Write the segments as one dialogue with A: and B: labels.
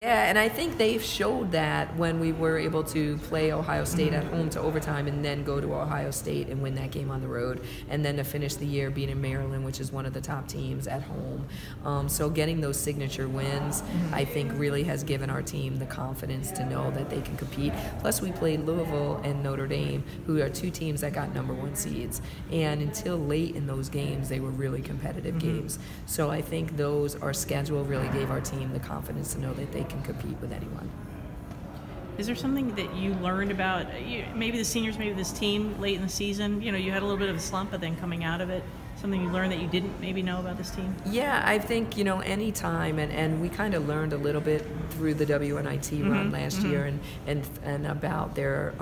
A: Yeah, and I think they've showed that when we were able to play Ohio State at home to overtime and then go to Ohio State and win that game on the road, and then to finish the year beating Maryland, which is one of the top teams at home. So getting those signature wins, I think, really has given our team the confidence to know that they can compete. Plus, we played Louisville and Notre Dame, who are two teams that got #1 seeds. And until late in those games, they were really competitive games. So I think our schedule really gave our team the confidence to know that they can compete with anyone.
B: Is there something that you learned about maybe the seniors, maybe this team late in the season? You know, you had a little bit of a slump, but then coming out of it, something you learned that you didn't maybe know about this team?
A: Yeah, I think, any time, and we kind of learned a little bit through the WNIT run last year and about their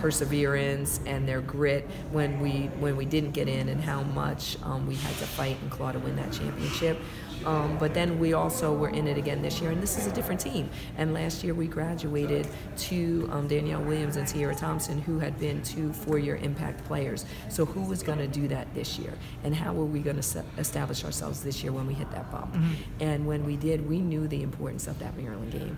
A: perseverance and their grit when we didn't get in, and how much we had to fight and claw to win that championship. But then we also were in it again this year, and this is a different team. And last year we graduated to Danielle Williams and Sierra Thompson, who had been 2 4-year impact players. So who was going to do that this year? And how were we going to establish ourselves this year when we hit that bump? And when we did, we knew the importance of that Maryland game.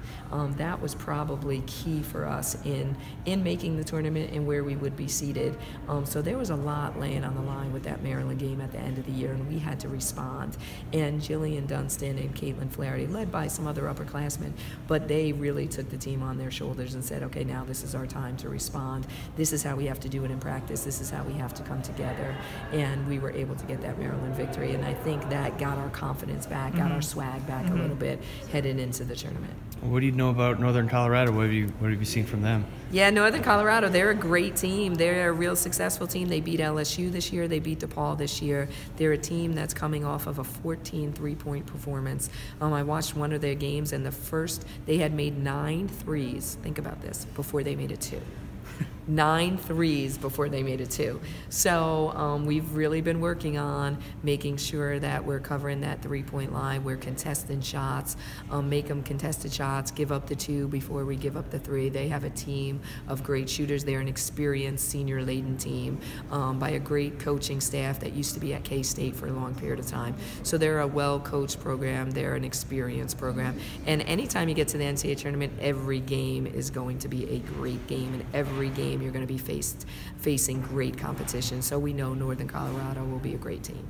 A: That was probably key for us in making the tournament and where we would be seated. So there was a lot laying on the line with that Maryland game at the end of the year, and we had to respond. And Jillian Dunstan and Caitlin Flaherty, led by some other upperclassmen, but they really took the team on their shoulders and said, okay, now this is our time to respond. This is how we have to do it in practice. This is how we have to come together. And we were able to get that Maryland victory, and I think that got our confidence back, got our swag back a little bit headed into the tournament.
C: What do you know about Northern Colorado? What have you seen from them?
A: Yeah, Northern Colorado, they're a great team. They're a real successful team. They beat LSU this year. They beat DePaul this year. They're a team that's coming off of a 14 three-point performance. I watched one of their games, and they had made 9 threes. Think about this, before they made it 2. 9 threes before they made it 2. So we've really been working on making sure that we're covering that 3-point line. We're contesting shots, make them contested shots, give up the 2 before we give up the 3. They have a team of great shooters. They're an experienced, senior-laden team by a great coaching staff that used to be at K-State for a long period of time. So they're a well-coached program. They're an experienced program. And anytime you get to the Ncaa tournament, every game is going to be a great game, and every game you're going to be facing great competition. So we know Northern Colorado will be a great team.